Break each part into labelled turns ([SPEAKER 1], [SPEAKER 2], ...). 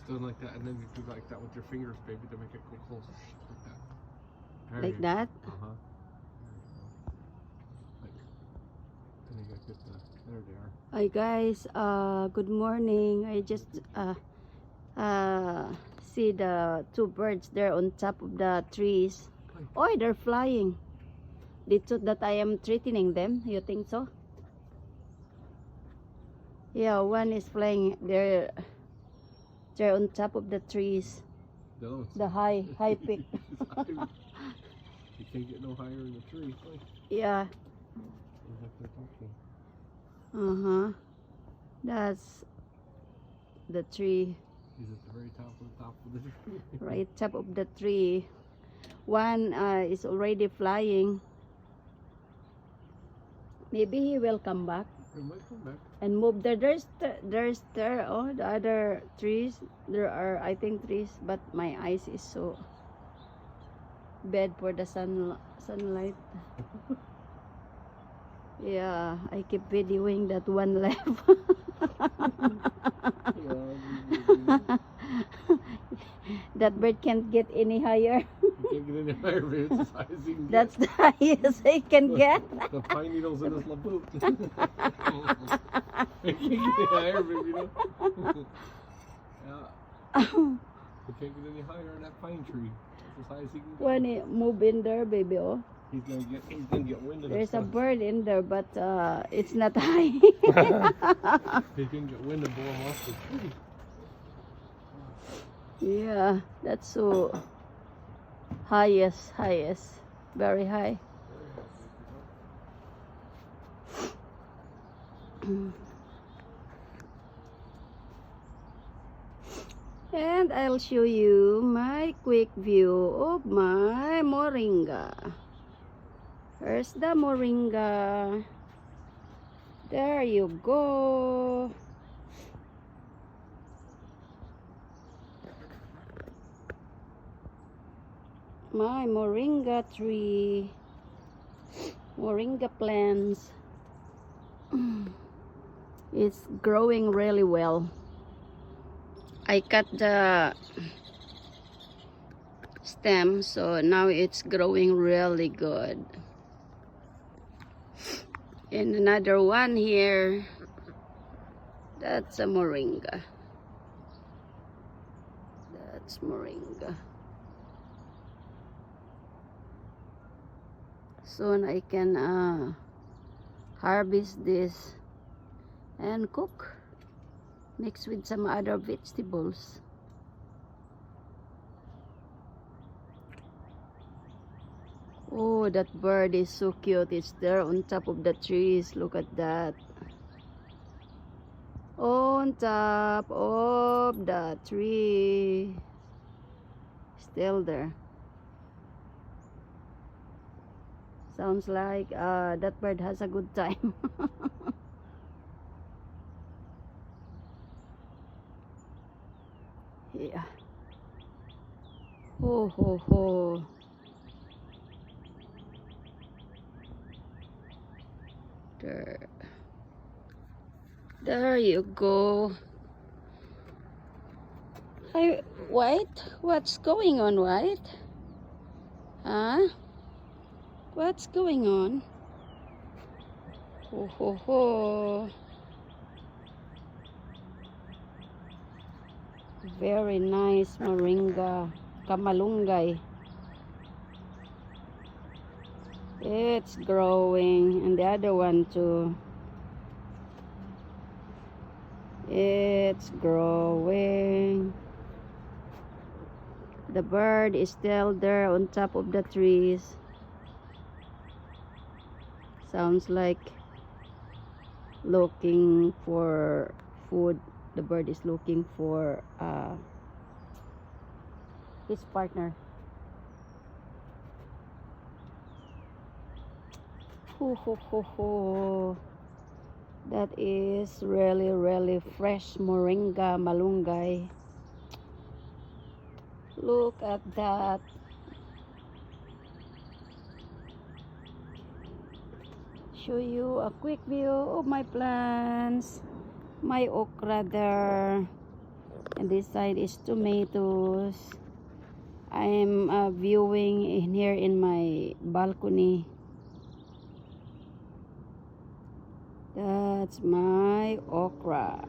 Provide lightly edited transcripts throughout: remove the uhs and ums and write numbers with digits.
[SPEAKER 1] done like that, and then you do like that with your fingers, baby, to make it go closer. Like that.
[SPEAKER 2] Like that?
[SPEAKER 1] Uh-huh. Like, then you gotta get there they are.
[SPEAKER 2] Hi guys, good morning. I just see the two birds there on top of the trees. Oh, they're flying. They thought that I am threatening them. You think so? Yeah, one is flying. They're on top of the trees. The high peak.
[SPEAKER 1] You can't get no higher in the tree.
[SPEAKER 2] Yeah. That's the tree.
[SPEAKER 1] He's at the very top of the tree.
[SPEAKER 2] Right top of the tree. One is already flying. Maybe he will come back.
[SPEAKER 1] He might come back.
[SPEAKER 2] And move there. There's oh, the other trees. There are, I think, trees, but my eyes is so bad for the sunlight. Yeah, I keep videoing that one left. That bird can't get any higher.
[SPEAKER 1] You can't get any higher, baby. It's as high as he can get.
[SPEAKER 2] That's the highest I can get.
[SPEAKER 1] The pine needles in his laboot. You can't get any higher, baby. Yeah. You can't get any higher in that pine tree. That's as high as he can go.
[SPEAKER 2] When it move in there, baby, oh.
[SPEAKER 1] He's gonna get wind in
[SPEAKER 2] There's
[SPEAKER 1] his
[SPEAKER 2] a bird in there, but it's not high.
[SPEAKER 1] He can get wind and blow him off the tree.
[SPEAKER 2] Yeah, that's so highest, very high. And I'll show you my quick view of my moringa. Here's the moringa. There you go. My moringa tree, moringa plants. It's growing really well. I cut the stem, so now it's growing really good. And another one here, that's a moringa. That's moringa. Soon I can harvest this and cook, mix with some other vegetables. Oh, that bird is so cute. It's there on top of the trees. Look at that. On top of the tree. Still there. Sounds like that bird has a good time. Yeah. Ho ho ho. There you go. Hi, White. What's going on, White? Huh? What's going on? Ho ho ho. Very nice moringa. Kamalunggay. It's growing. And the other one too. It's growing. The bird is still there on top of the trees. Sounds like looking for food. The bird is looking for his partner. Ho ho ho ho. That is really fresh moringa malunggay. Look at that. Show you a quick view of my plants. My okra there. And this side is tomatoes. I'm viewing in here in my balcony. That's my okra.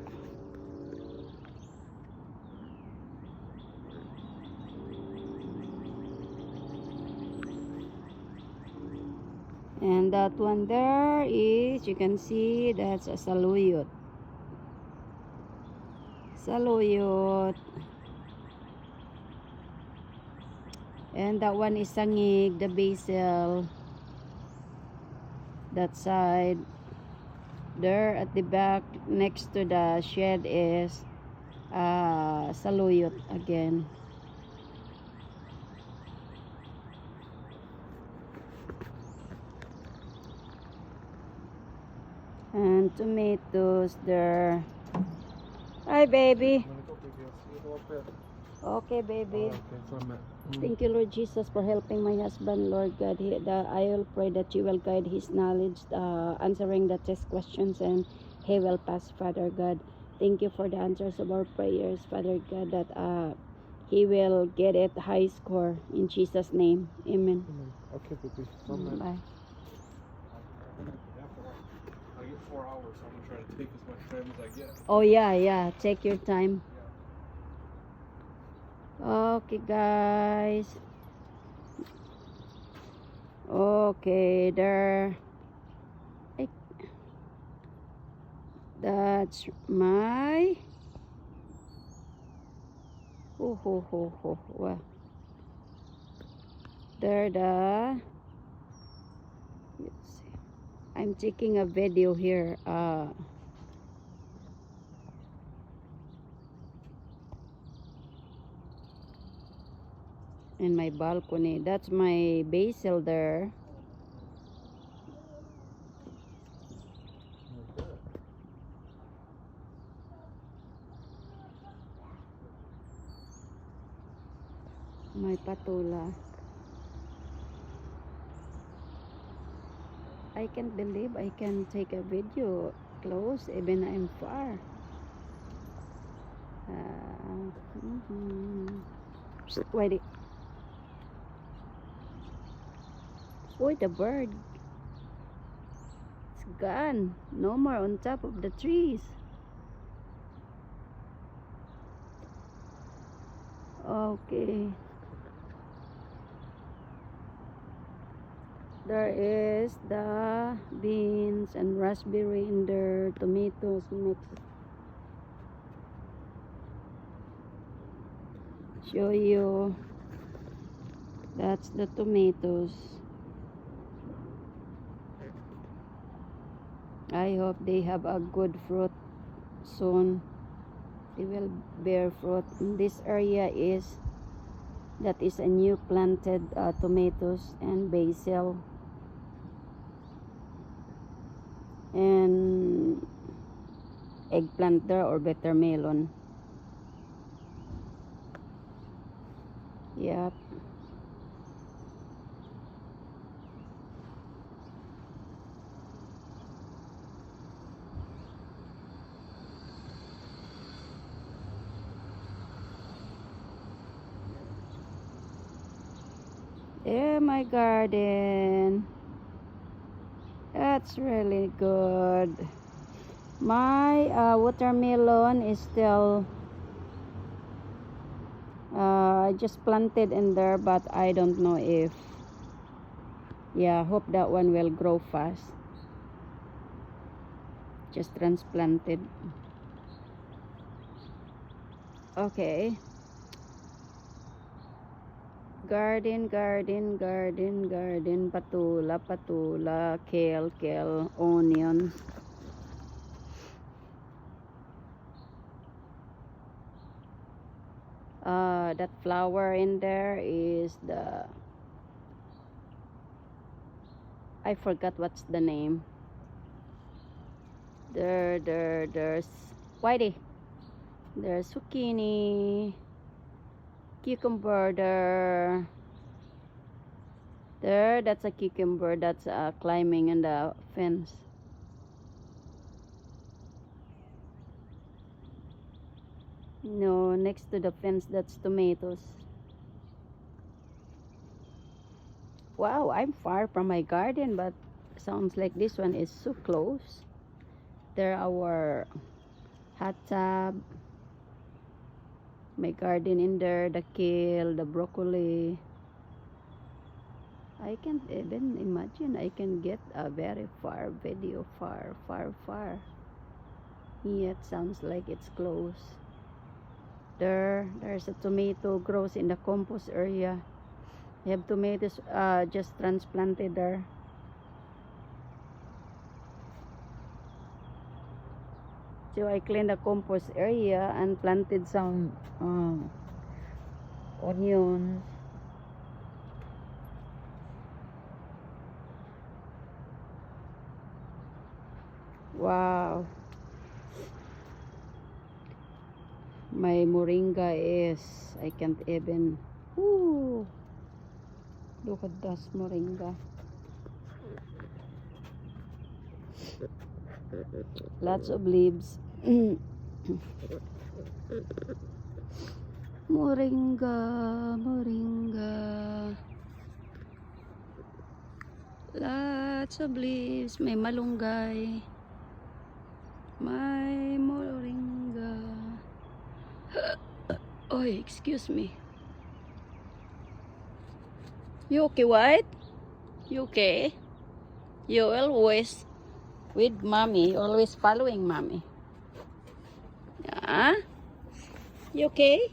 [SPEAKER 2] And that one there is, you can see, that's a saluyot. Saluyot. And that one is sangig, the basil. That side. There at the back, next to the shed is saluyot again. And tomatoes there. Hi, baby. Okay, baby. Thank you, Lord Jesus, for helping my husband, Lord God. I will pray that you will guide his knowledge, answering the test questions, and he will pass, Father God. Thank you for the answers of our prayers, Father God, that he will get it high score in Jesus' name. Amen.
[SPEAKER 1] Okay, baby.
[SPEAKER 2] Bye.
[SPEAKER 1] I get 4 hours, so I'm gonna try to take as much time as I get.
[SPEAKER 2] Oh yeah, take your time. Okay, guys. Okay, there. That's my. Well, there the. Let's see. I'm taking a video here. In my balcony. That's my basil there. My patula. I can't believe I can take a video close even I'm far. Wait. Boy, the bird. It's gone. No more on top of the trees. Okay. There is the beans and raspberry in there, tomatoes mixed. Show you. That's the tomatoes. I hope they have a good fruit soon. They will bear fruit. In this area that is a new planted tomatoes and basil and eggplant there or better melon. Yep. Yeah, my garden. That's really good. My watermelon is still I just planted in there, but I don't know if hope that one will grow fast. Just transplanted. Okay. Garden, patula, kale, onions. That flower in there is I forgot what's the name. There's Whitey. There's zucchini, cucumber there. That's a cucumber that's climbing in the fence. No, next to the fence, that's tomatoes. Wow, I'm far from my garden, but sounds like this one is so close. There our hot tub, my garden in there, the kale, the broccoli. I can't even imagine I can get a very far video, far. Yet sounds like it's close. There's a tomato grows in the compost area. We have tomatoes just transplanted there. So I cleaned the compost area and planted some onions. Wow. My moringa is, I can't even, ooh, look at this moringa. Lots of leaves. Moringa. Lots of leaves. May malunggay. May moringa. Oh, excuse me. You okay, White? You okay? You always with mommy, always following mommy. Yeah? You okay?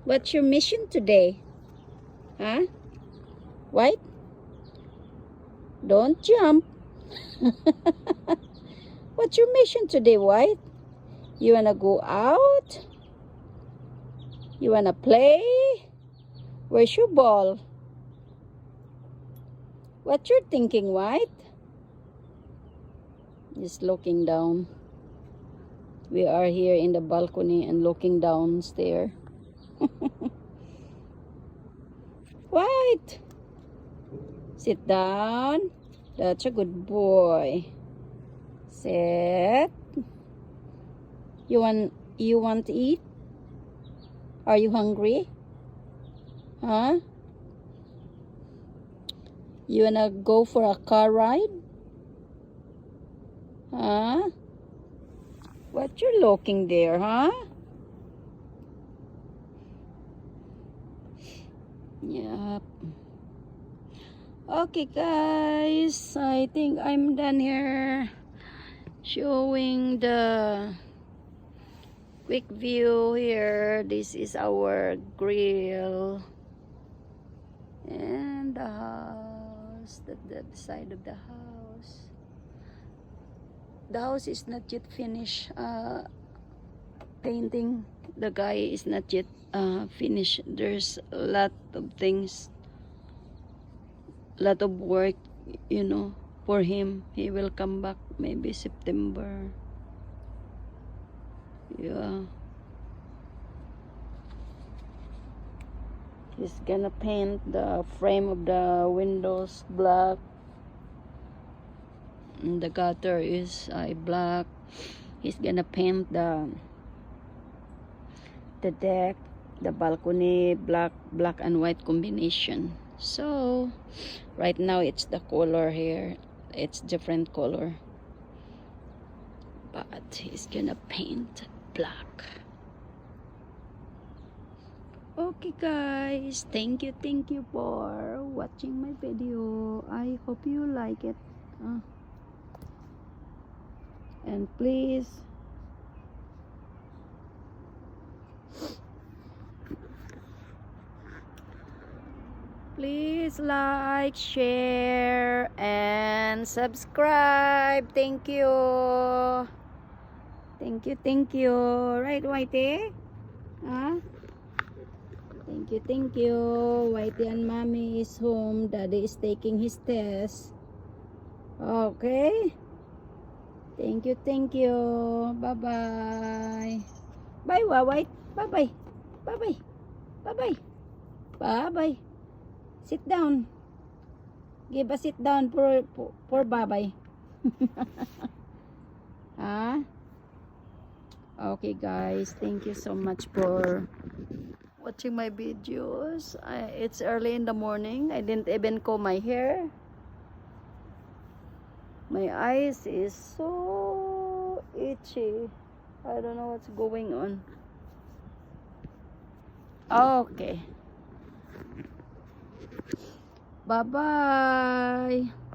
[SPEAKER 2] What's your mission today? Huh? White? Don't jump. What's your mission today, White? You wanna go out? You wanna play? Where's your ball? What you're thinking, White? Just looking down. We are here in the balcony and looking downstairs. White, sit down. That's a good boy. Sit. You want to eat? Are you hungry? Huh? You wanna go for a car ride? Huh? What you looking there, huh? Yep. Okay, guys. I think I'm done here showing the quick view here. This is our grill and the house, the side of the house. The house is not yet finished painting. The guy is not yet finished. There's a lot of things, lot of work, you know, for him. He will come back maybe September. Yeah. He's gonna paint the frame of the windows black. And the gutter is black. He's gonna paint the deck, the balcony, black and white combination. So right now it's the color here, it's different color, but he's gonna paint black. Okay, guys, thank you for watching my video. I hope you like it. And please like, share, and subscribe. Thank you. Right, Whitey? Huh? Thank you. Whitey and mommy is home. Daddy is taking his test. Okay. Thank you. Bye-bye. Bye, White. Bye-bye. Bye-bye. Bye-bye. Bye-bye. Sit down. Give a sit down for bye-bye. Huh? Okay guys, thank you so much for watching my videos. It's early in the morning. I didn't even comb my hair. My eyes is so itchy. I don't know what's going on. Okay. Bye-bye.